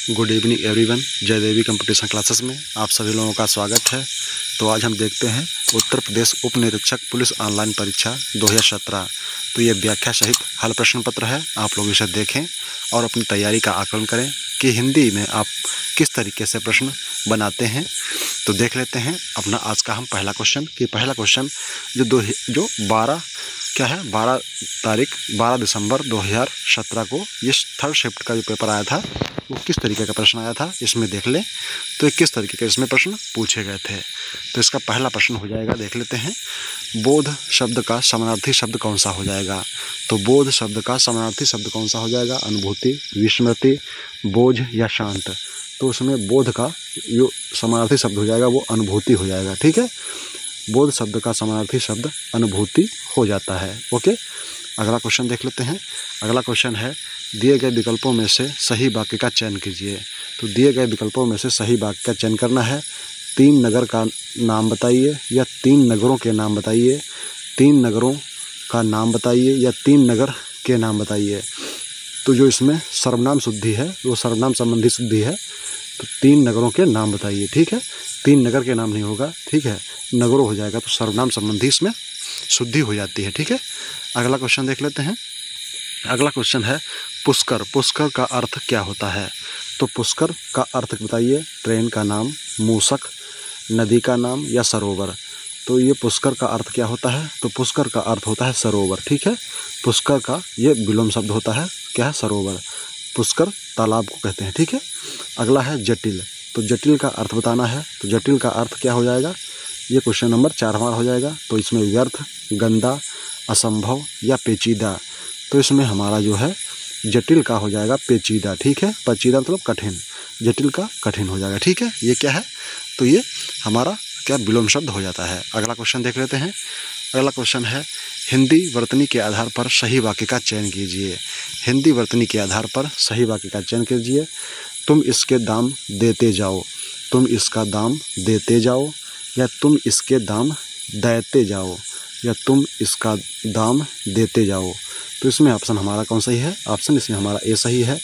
Good evening everyone. जय देवी competition classes में आप सभी लोगों का स्वागत है। तो आज हम देखते हैं उत्तर प्रदेश उप निरीक्षक पुलिस ऑनलाइन परीक्षा 2017। तो ये व्याख्या सहित हल प्रश्न पत्र है। आप लोग इसे देखें और अपनी तैयारी का आकलन करें कि हिंदी में आप किस तरीके से प्रश्न बनाते हैं। तो देख लेते हैं अपना आज का हम पहला क्वेश्चन कि पहला क्वेश्चन जो 12 दिसंबर 2017 को ये थर्ड शिफ्ट का जो पेपर आया था वो किस तरीके का प्रश्न आया था इसमें देख लें। तो ये किस तरीके के इसमें प्रश्न पूछे गए थे। तो इसका पहला प्रश्न हो जाएगा, देख लेते हैं, बोध शब्द का समानार्थी शब्द कौन सा हो जाएगा। तो बोध शब्द का समानार्थी शब्द कौन सा हो जाएगा? अनुभूति, विस्मृति, बोझ या शांत। तो उसमें बोध का जो समानार्थी शब्द हो जाएगा वो अनुभूति हो जाएगा। ठीक है, बोध शब्द का समानार्थी शब्द अनुभूति हो जाता है। ओके, अगला क्वेश्चन देख लेते हैं। अगला क्वेश्चन है, दिए गए विकल्पों में से सही वाक्य का चयन कीजिए। तो दिए गए विकल्पों में से सही वाक्य का चयन करना है। 3 नगर का नाम बताइए या 3 नगरों के नाम बताइए। 3 नगरों का नाम बताइए या 3 नगर के नाम बताइए। तो जो इसमें सर्वनाम शुद्धि है वो सर्वनाम संबंधी शुद्धि है। तो 3 नगरों के नाम बताइए। ठीक है, 3 नगर के नाम नहीं होगा, ठीक है, नगरों हो जाएगा। तो सर्वनाम संबंधी इसमें शुद्धि हो जाती है। ठीक है, अगला क्वेश्चन देख लेते हैं। अगला क्वेश्चन है, पुष्कर। पुष्कर का अर्थ क्या होता है? तो पुष्कर का अर्थ बताइए। ट्रेन का नाम, मूषक, नदी का नाम या सरोवर। तो ये पुष्कर का अर्थ क्या होता है? तो पुष्कर का अर्थ होता है सरोवर। ठीक है, पुष्कर का ये विलोम शब्द होता है, क्या है? सरोवर। पुष्कर तालाब को कहते हैं। ठीक है, अगला है जटिल। तो जटिल का अर्थ बताना है। तो जटिल का अर्थ क्या हो जाएगा? ये क्वेश्चन नंबर 4 हमारा हो जाएगा। तो इसमें व्यर्थ, गंदा, असंभव या पेचीदा। तो इसमें हमारा जो है जटिल का हो जाएगा पेचीदा। ठीक है, पेचीदा मतलब कठिन, जटिल का कठिन हो जाएगा। ठीक है, ये क्या है? तो ये हमारा क्या विलोम शब्द हो जाता है। अगला क्वेश्चन देख लेते हैं। अगला क्वेश्चन है, हिंदी वर्तनी के आधार पर सही वाक्य का चयन कीजिए। हिंदी वर्तनी के आधार पर सही वाक्य का चयन कीजिए। तुम इसके दाम देते जाओ, तुम इसका दाम देते जाओ, या तुम इसके दाम देते जाओ, या तुम इसका दाम देते जाओ। तो इसमें ऑप्शन हमारा कौन सही है? ऑप्शन इसमें हमारा ए सही है,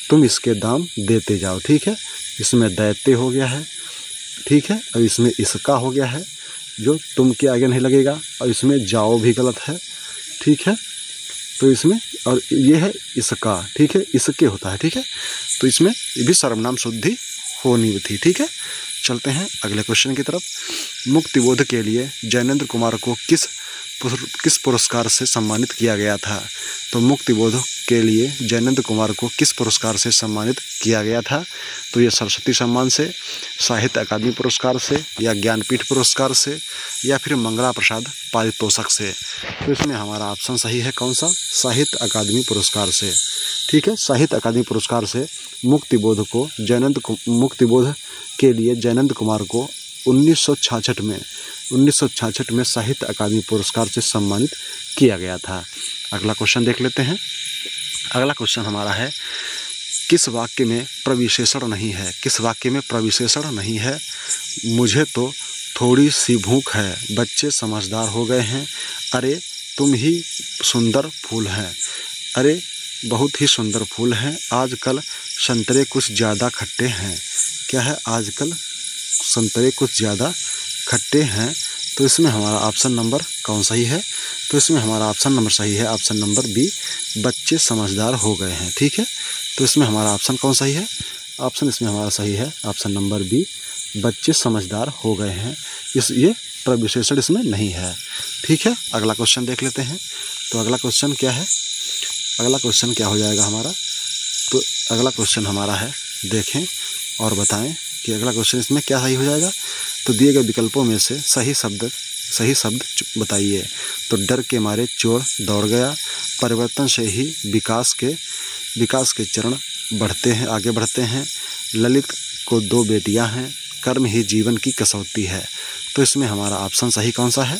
तुम इसके दाम देते जाओ। ठीक है, इसमें दैते हो गया है। ठीक है, और इसमें इसका हो गया है जो तुम के आगे नहीं लगेगा, और इसमें जाओ भी गलत है। ठीक है, तो इसमें और ये है इसका। ठीक है, इसके होता है। ठीक है, तो इसमें भी सर्वनाम शुद्धि होनी थी। ठीक है, चलते हैं अगले क्वेश्चन की तरफ। मुक्तिबोध के लिए जैनेंद्र कुमार को किस पुरस्कार से सम्मानित किया गया था? तो मुक्तिबोध के लिए जैनेंद्र कुमार को किस पुरस्कार से सम्मानित किया गया था? तो ये सरस्वती सम्मान से, साहित्य अकादमी पुरस्कार से, या ज्ञानपीठ पुरस्कार से, या फिर मंगला प्रसाद पारितोषक से। तो इसमें हमारा ऑप्शन सही है कौन सा? साहित्य अकादमी पुरस्कार से। ठीक है, साहित्य अकादमी पुरस्कार से मुक्तिबोध के लिए जैनेंद्र कुमार को 1966 में साहित्य अकादमी पुरस्कार से सम्मानित किया गया था। अगला क्वेश्चन देख लेते हैं। अगला क्वेश्चन हमारा है, किस वाक्य में प्रविशेषण नहीं है? किस वाक्य में प्रविशेषण नहीं है? मुझे तो थोड़ी सी भूख है, बच्चे समझदार हो गए हैं, अरे तुम ही सुंदर फूल हैं, अरे बहुत ही सुंदर फूल हैं, आजकल संतरे कुछ ज़्यादा खट्टे हैं। क्या है? आजकल संतरे कुछ ज़्यादा खट्टे हैं। तो इसमें हमारा ऑप्शन नंबर कौन सही है? तो इसमें हमारा ऑप्शन नंबर सही है, ऑप्शन नंबर बी, बच्चे समझदार हो गए हैं। ठीक है, तो इसमें हमारा ऑप्शन कौन सही है? ऑप्शन इसमें हमारा सही है, ऑप्शन नंबर बी, बच्चे समझदार हो गए हैं। ये प्रविशेषण इसमें नहीं है। ठीक है, अगला क्वेश्चन देख लेते हैं। तो अगला क्वेश्चन क्या है? अगला क्वेश्चन क्या हो जाएगा हमारा? तो अगला क्वेश्चन हमारा है, देखें और बताएं कि अगला क्वेश्चन इसमें क्या सही हो जाएगा। तो दिए गए विकल्पों में से सही शब्द बताइए। तो डर के मारे चोर दौड़ गया, परिवर्तन से ही विकास के चरण बढ़ते हैं, आगे बढ़ते हैं, ललित को 2 बेटियां हैं, कर्म ही जीवन की कसौटी है। तो इसमें हमारा ऑप्शन सही कौन सा है?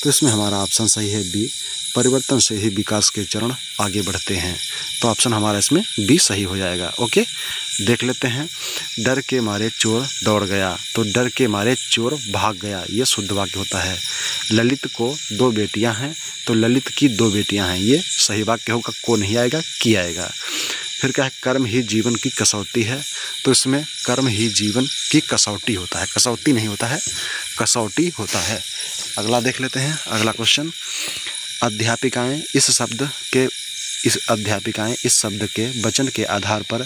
तो इसमें हमारा ऑप्शन सही है बी, परिवर्तन से ही विकास के चरण आगे बढ़ते हैं। तो ऑप्शन हमारा इसमें बी सही हो जाएगा। ओके, देख लेते हैं। डर के मारे चोर दौड़ गया, तो डर के मारे चोर भाग गया, ये शुद्ध वाक्य होता है। ललित को 2 बेटियां हैं, तो ललित की 2 बेटियां हैं, ये सही वाक्य होगा। को नहीं आएगा, की आएगा। फिर क्या है, कर्म ही जीवन की कसौटी है, तो इसमें कर्म ही जीवन की कसौटी होता है, कसौटी नहीं होता है, कसौटी होता है। अगला देख लेते हैं, अगला क्वेश्चन। अध्यापिकाएं इस शब्द के वचन के आधार पर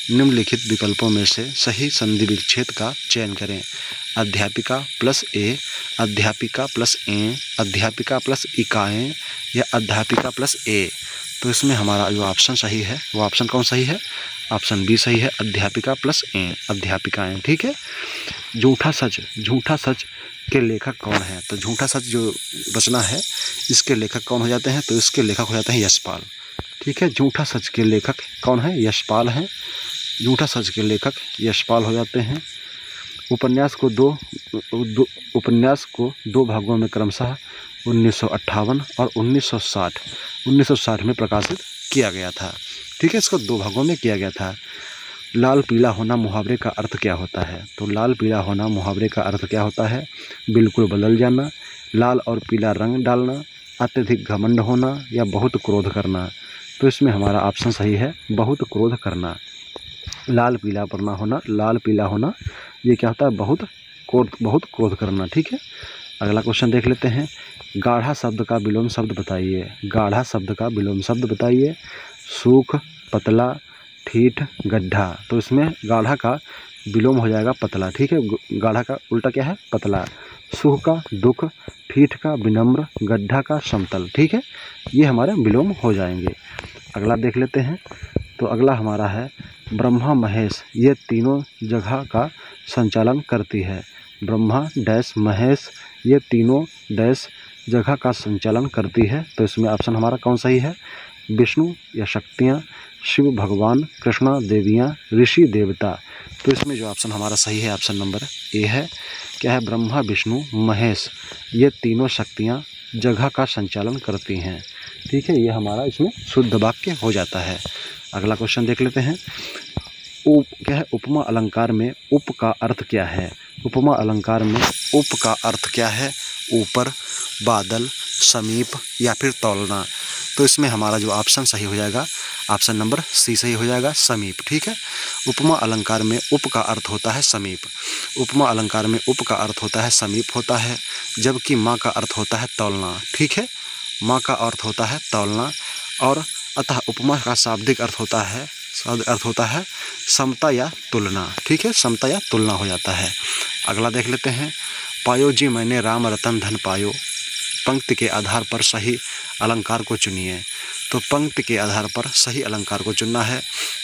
निम्नलिखित विकल्पों में से सही संधि विच्छेद का चयन करें। अध्यापिका प्लस ए, अध्यापिका प्लस ए, अध्यापिका प्लस इकाएँ या अध्यापिका प्लस ए। तो इसमें हमारा जो ऑप्शन सही है वो ऑप्शन कौन सही है, ऑप्शन बी सही है, अध्यापिका प्लस ए, अध्यापिकाएँ। ठीक है। झूठा सच के लेखक कौन है, तो झूठा सच जो रचना है इसके लेखक कौन हो जाते हैं, तो इसके लेखक हो जाते हैं यशपाल। ठीक है। झूठा सच के लेखक कौन है, यशपाल हैं, झूठा सच के लेखक यशपाल हो जाते हैं। उपन्यास को दो भागों में क्रमशः 1958 और 1960 में प्रकाशित किया गया था। ठीक है, इसको दो भागों में किया गया था। लाल पीला होना मुहावरे का अर्थ क्या होता है, तो लाल पीला होना मुहावरे का अर्थ क्या होता है, बिल्कुल बदल जाना, लाल और पीला रंग डालना, अत्यधिक घमंड होना या बहुत क्रोध करना। तो इसमें हमारा ऑप्शन सही है, बहुत क्रोध करना। लाल पीला होना ये क्या होता है, बहुत क्रोध करना। ठीक है। अगला क्वेश्चन देख लेते हैं। गाढ़ा शब्द का विलोम शब्द बताइए। गाढ़ा शब्द का विलोम शब्द बताइए। सूख, पतला, ठीठ, गड्ढा। तो इसमें गाढ़ा का विलोम हो जाएगा पतला। ठीक है। गाढ़ा का उल्टा क्या है, पतला। सूख का दुख, ठीठ का विनम्र, गड्ढा का समतल। ठीक है, ये हमारे विलोम हो जाएंगे। अगला देख लेते हैं। तो अगला हमारा है ब्रह्मा महेश ये तीनों जगह का संचालन करती है। ब्रह्मा डैश महेश ये तीनों डैश जगह का संचालन करती है। तो इसमें ऑप्शन हमारा कौन सही है, विष्णु या शक्तियाँ, शिव भगवान, कृष्णा देवियाँ, ऋषि देवता। तो इसमें जो ऑप्शन हमारा सही है ऑप्शन नंबर ए है। क्या है, ब्रह्मा विष्णु महेश ये तीनों शक्तियाँ जगह का संचालन करती हैं। ठीक है, ये हमारा इसमें शुद्ध वाक्य हो जाता है। अगला क्वेश्चन देख लेते हैं। क्या है, उपमा अलंकार में उप का अर्थ क्या है। उपमा अलंकार में उप का अर्थ क्या है, ऊपर, बादल, समीप या फिर तौलना। तो इसमें हमारा जो ऑप्शन सही हो जाएगा ऑप्शन नंबर सी सही हो जाएगा, समीप। ठीक है। उपमा अलंकार में उप का अर्थ होता है समीप। उपमा अलंकार में उप का अर्थ होता है समीप होता है, जबकि माँ का अर्थ होता है तौलना। ठीक है, माँ का अर्थ होता है तौलना और अतः उपमा का शाब्दिक अर्थ होता है समता या तुलना। ठीक है, समता या तुलना हो जाता है। अगला देख लेते हैं। पायो जी मैंने राम रतन धन पायो, पंक्ति के आधार पर सही अलंकार को चुनिए। तो पंक्ति के आधार पर सही अलंकार को चुनना है,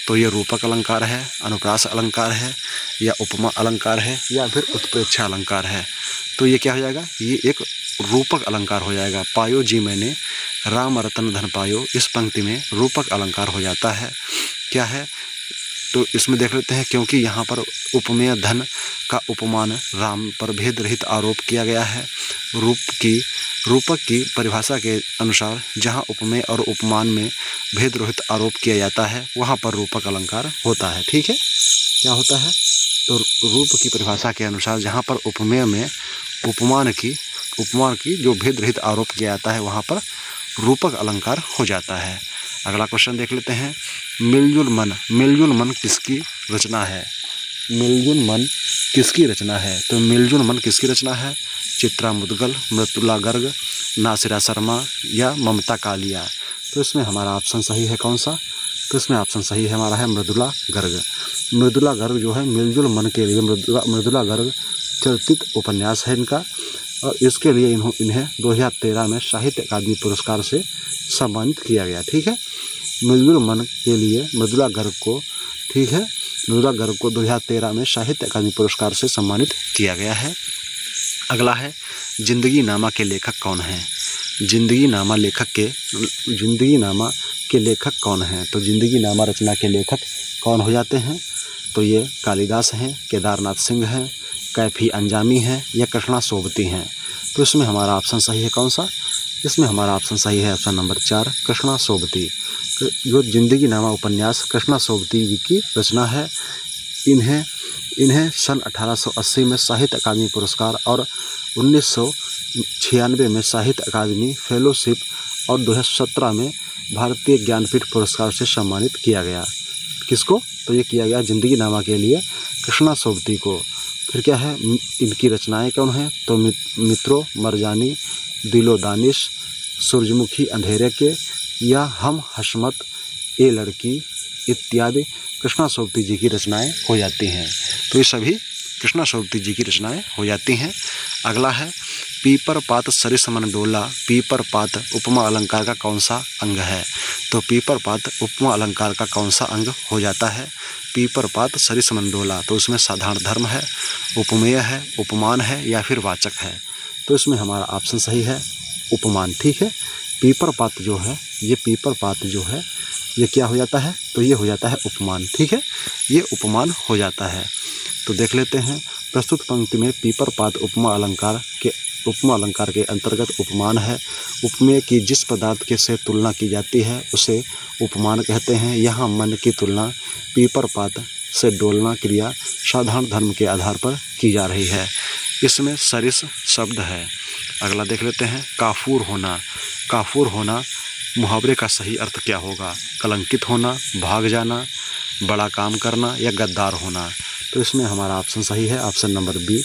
तो ये रूपक अलंकार है, अनुप्रास अलंकार है या उपमा अलंकार है या फिर उत्प्रेक्षा अलंकार है। तो ये क्या हो जाएगा, ये एक रूपक अलंकार हो जाएगा। पायो जी मैंने राम रतन धन पायो, इस पंक्ति में रूपक अलंकार हो जाता है। क्या है, तो इसमें देख लेते हैं। क्योंकि यहाँ पर उपमेय धन का उपमान राम पर भेद रहित आरोप किया गया है। रूपक की परिभाषा के अनुसार जहाँ उपमेय और उपमान में भेद रहित आरोप किया जाता है वहाँ पर रूपक अलंकार होता है। ठीक है, क्या होता है, तो रूप की परिभाषा के अनुसार जहाँ पर उपमेय में उपमान की जो भेद रहित आरोप किया जाता है वहाँ पर रूपक अलंकार हो जाता है। अगला क्वेश्चन देख लेते हैं। मिलजुल मन किसकी रचना है। मिलजुल मन किसकी रचना है, तो मिलजुल मन किसकी रचना है, चित्रा मुदगल, मृदुला गर्ग, नासिरा शर्मा या ममता कालिया। तो इसमें हमारा ऑप्शन सही है कौन सा, तो इसमें ऑप्शन सही है हमारा है मृदुला गर्ग। मृदुला गर्ग जो है मिलजुल मन के लिए मृदुला गर्ग चर्चित उपन्यास है इनका, और इसके लिए इन्हें 2013 में साहित्य अकादमी पुरस्कार से सम्मानित किया गया। ठीक है, मिलजुल मन के लिए मृदुला गर्ग को, ठीक है, मृदुला गर्ग को 2013 में साहित्य अकादमी पुरस्कार से सम्मानित किया गया है। अगला है जिंदगी नामा के लेखक कौन हैं। जिंदगी नामा के लेखक कौन हैं, तो जिंदगी नामा रचना के लेखक कौन हो जाते हैं, तो ये कालिदास हैं, केदारनाथ सिंह हैं, कैफी अंजामी हैं या कृष्णा सोबती हैं। तो इसमें हमारा ऑप्शन सही है कौन सा, इसमें हमारा ऑप्शन सही है ऑप्शन नंबर 4 कृष्णा सोबती। जो जिंदगी नामा उपन्यास कृष्णा सोबती की रचना है। इन्हें सन 1880 में साहित्य अकादमी पुरस्कार और 1996 में साहित्य अकादमी फेलोशिप और 2017 में भारतीय ज्ञानपीठ पुरस्कार से सम्मानित किया गया। किसको? तो ये किया गया जिंदगी नामा के लिए कृष्णा सोबती को। फिर क्या है, इनकी रचनाएं कौन हैं? तो मित्रों, मरजानी, दिलो दानिश, सूरजमुखी अंधेरे के, या हम हशमत, ए लड़की इत्यादि कृष्णा सोबती जी की रचनाएं हो जाती हैं। तो ये सभी कृष्णा सोबती जी की रचनाएं हो जाती हैं। अगला है पीपर पात सरिस मन डोला, पीपर पात उपमा अलंकार का कौन सा अंग है? तो पीपर पात उपमा अलंकार का कौन सा अंग हो जाता है? पीपर पात सरिस मन डोला, तो उसमें साधारण धर्म है, उपमेय है, उपमान है, या फिर वाचक है? तो इसमें हमारा ऑप्शन सही है उपमान। ठीक है, पीपर पात जो है, ये पीपर पात जो है ये क्या हो जाता है? तो ये हो जाता है उपमान। ठीक है, ये उपमान हो जाता है। तो देख लेते हैं, प्रस्तुत पंक्ति में पीपर पात उपमा अलंकार के अंतर्गत उपमान है। उपमेय की जिस पदार्थ के से तुलना की जाती है उसे उपमान कहते हैं। यहाँ मन की तुलना पीपर पात से डोलना क्रिया साधारण धर्म के आधार पर की जा रही है। इसमें सरिस शब्द है। अगला देख लेते हैं, काफूर होना। काफूर होना मुहावरे का सही अर्थ क्या होगा? कलंकित होना, भाग जाना, बड़ा काम करना, या गद्दार होना? तो इसमें हमारा ऑप्शन सही है, ऑप्शन नंबर बी,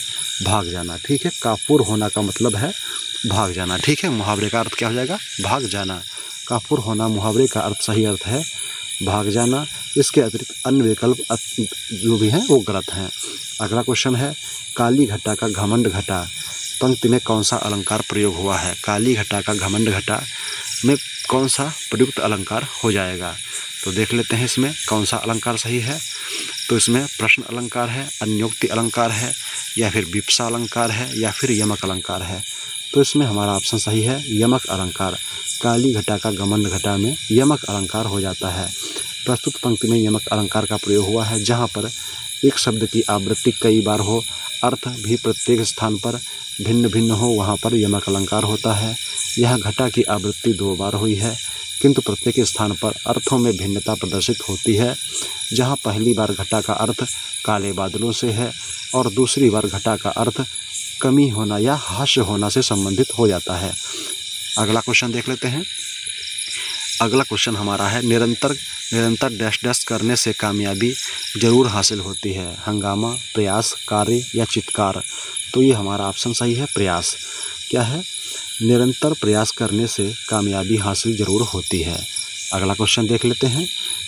भाग जाना। ठीक है, काफूर होना का मतलब है भाग जाना। ठीक है, मुहावरे का अर्थ क्या हो जाएगा? भाग जाना। काफूर होना मुहावरे का अर्थ, सही अर्थ है भाग जाना। इसके अतिरिक्त अन्य विकल्प जो भी हैं वो गलत हैं। अगला क्वेश्चन है, काली घटा का घमंड घटा पंक्ति में कौन सा अलंकार प्रयोग हुआ है? काली घटा का घमंड घटा में कौन सा प्रयुक्त अलंकार हो जाएगा? तो देख लेते हैं इसमें कौन सा अलंकार सही है। तो इसमें प्रश्न अलंकार है, अन्योक्ति अलंकार है, या फिर विप्सा अलंकार है, या फिर यमक अलंकार है? तो इसमें हमारा ऑप्शन सही है यमक अलंकार। काली घटा का घमंड घटा में यमक अलंकार हो जाता है। प्रस्तुत पंक्ति में यमक अलंकार का प्रयोग हुआ है। जहाँ पर एक शब्द की आवृत्ति कई बार हो, अर्थ भी प्रत्येक स्थान पर भिन्न भिन्न हो, वहाँ पर यमक अलंकार होता है। यह घटा की आवृत्ति 2 बार हुई है, किंतु प्रत्येक स्थान पर अर्थों में भिन्नता प्रदर्शित होती है। जहाँ पहली बार घटा का अर्थ काले बादलों से है और दूसरी बार घटा का अर्थ कमी होना या हास्य होना से संबंधित हो जाता है। अगला क्वेश्चन देख लेते हैं। अगला क्वेश्चन हमारा है, निरंतर डैश डैश करने से कामयाबी जरूर हासिल होती है। हंगामा, प्रयास, कार्य, या चित्कार? तो ये हमारा ऑप्शन सही है प्रयास। क्या है? निरंतर प्रयास करने से कामयाबी हासिल जरूर होती है। अगला क्वेश्चन देख लेते हैं।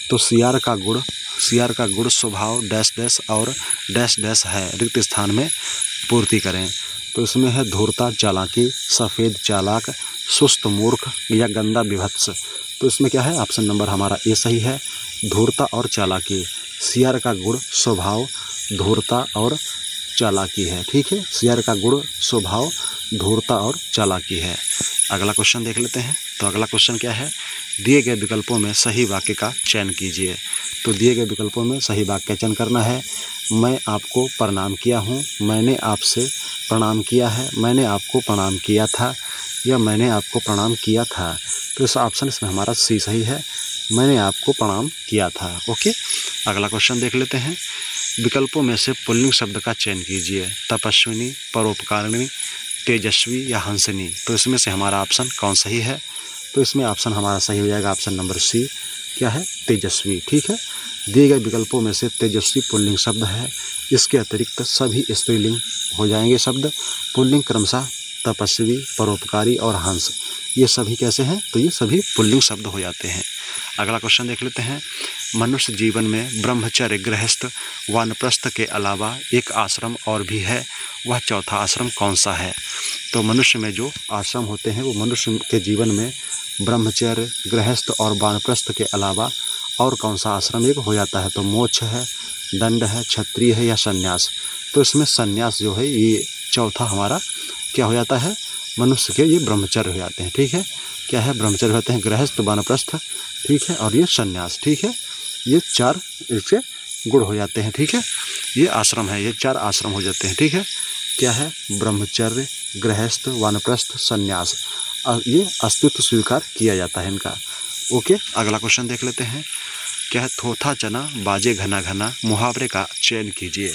तो सियार का गुण स्वभाव डैश डैश और डैश डैश है, रिक्त स्थान में पूर्ति करें। तो इसमें है धूर्ता, चालाकी, सफ़ेद चालाक, सुस्त मूर्ख, या गंदा विभत्स? तो इसमें क्या है? ऑप्शन नंबर हमारा ए सही है, धूर्ता और चालाकी। सियार का गुण स्वभाव धूर्ता और चालाकी है। ठीक है, सियार का गुण स्वभाव धूर्ता और चालाकी है। अगला क्वेश्चन देख लेते हैं। तो अगला क्वेश्चन क्या है? दिए गए विकल्पों में सही वाक्य का चयन कीजिए। तो दिए गए विकल्पों में सही वाक्य का चयन करना है। मैं आपको प्रणाम किया हूँ, मैंने आपसे प्रणाम किया है, मैंने आपको प्रणाम किया था, या मैंने आपको प्रणाम किया था? तो इस ऑप्शन इसमें हमारा सी सही है, मैंने आपको प्रणाम किया था। ओके, अगला क्वेश्चन देख लेते हैं। विकल्पों में से पुल्लिंग शब्द का चयन कीजिए। तपस्विनी, परोपकारिणी, तेजस्वी, या हंसनी? तो इसमें से हमारा ऑप्शन कौन सही है? तो इसमें ऑप्शन हमारा सही हो जाएगा ऑप्शन नंबर सी, क्या है? तेजस्वी। ठीक है, दिए गए विकल्पों में से तेजस्वी पुल्लिंग शब्द है। इसके अतिरिक्त सभी स्त्रीलिंग हो जाएंगे शब्द। पुल्लिंग क्रमशः तपस्वी, परोपकारी और हंस, ये सभी कैसे हैं? तो ये सभी पुल्लिंग शब्द हो जाते हैं। अगला क्वेश्चन देख लेते हैं। मनुष्य जीवन में ब्रह्मचर्य, गृहस्थ, वानप्रस्थ के अलावा एक आश्रम और भी है, वह चौथा आश्रम कौन सा है? तो मनुष्य में जो आश्रम होते हैं वो मनुष्य के जीवन में ब्रह्मचर्य, गृहस्थ और वानप्रस्थ के अलावा और कौन सा आश्रम एक हो जाता है? तो मोक्ष है, दंड है, क्षत्रिय है, या संन्यास? तो इसमें संन्यास जो है ये चौथा हमारा क्या हो जाता है? मनुष्य के ये ब्रह्मचर्य हो जाते हैं। ठीक है, क्या है? ब्रह्मचर्य होते हैं गृहस्थ, वानप्रस्थ, ठीक है, और ये संन्यास। ठीक है, ये 4 इससे गुण हो जाते हैं। ठीक है, ये आश्रम है, ये 4 आश्रम हो जाते हैं। ठीक है, क्या है? ब्रह्मचर्य, गृहस्थ, वानप्रस्थ, संन्यास, ये अस्तित्व स्वीकार किया जाता है इनका। ओके, अगला क्वेश्चन देख लेते हैं। क्या है? थोथा चना बाजे घना घना, मुहावरे का चयन कीजिए।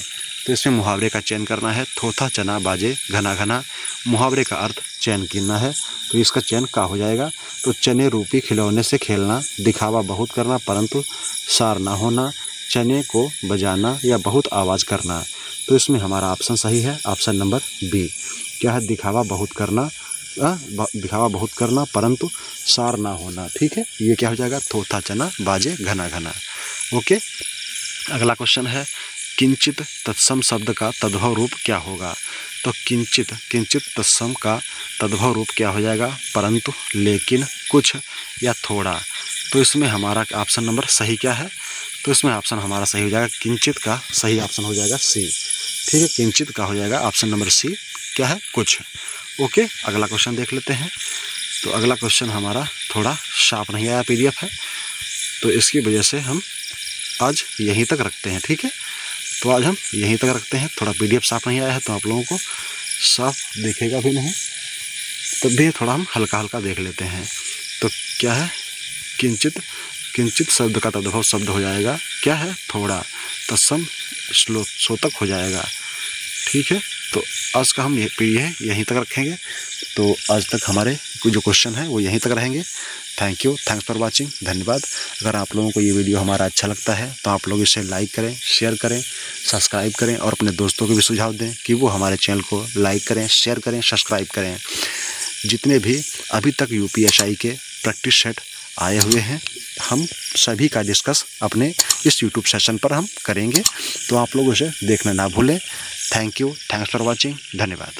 तो इसमें मुहावरे का चयन करना है। थोथा चना बाजे घना घना, मुहावरे का अर्थ चयन करना है। तो इसका चयन क्या हो जाएगा? तो चने रूपी खिलौने से खेलना, दिखावा बहुत करना परंतु सार ना होना, चने को बजाना या बहुत आवाज़ करना। तो इसमें हमारा ऑप्शन सही है, ऑप्शन नंबर बी। क्या है? दिखावा बहुत करना, दिखावा बहुत करना परंतु सार ना होना। ठीक है, ये क्या हो जाएगा? थोथा चना बाजे घना घना। ओके, अगला क्वेश्चन है किंचित तत्सम शब्द का तद्भव रूप क्या होगा? तो किंचित तत्सम का तद्भव रूप क्या हो जाएगा? परंतु, लेकिन, कुछ या थोड़ा। तो इसमें हमारा ऑप्शन नंबर सही क्या है? तो इसमें ऑप्शन हमारा सही हो जाएगा किंचित का सही ऑप्शन हो जाएगा सी। ठीक है, किंचित का हो जाएगा ऑप्शन नंबर सी। क्या है? कुछ। ओके, अगला क्वेश्चन देख लेते हैं। तो अगला क्वेश्चन हमारा थोड़ा शार्प नहीं आया, PDF है, तो इसकी वजह से हम आज यहीं तक रखते हैं। ठीक है, तो आज हम यहीं तक रखते हैं। थोड़ा PDF साफ नहीं आया है तो आप लोगों को साफ दिखेगा भी नहीं, तब भी थोड़ा हम हल्का हल्का देख लेते हैं। तो क्या है? किंचित शब्द का तद्भव शब्द हो जाएगा क्या है? थोड़ा। तत्सम श्लोक हो जाएगा। ठीक है, तो आज का हम यहीं तक रखेंगे। तो आज तक हमारे जो क्वेश्चन है वो यहीं तक रहेंगे। थैंक्स फॉर वाचिंग, धन्यवाद। अगर आप लोगों को ये वीडियो हमारा अच्छा लगता है तो आप लोग इसे लाइक करें, शेयर करें, सब्सक्राइब करें और अपने दोस्तों को भी सुझाव दें कि वो हमारे चैनल को लाइक करें, शेयर करें, सब्सक्राइब करें। जितने भी अभी तक UPSI के प्रैक्टिस सेट आए हुए हैं, हम सभी का डिस्कस अपने इस YouTube सेशन पर हम करेंगे, तो आप लोग उसे देखना ना भूलें। थैंक्स फॉर वाचिंग, धन्यवाद।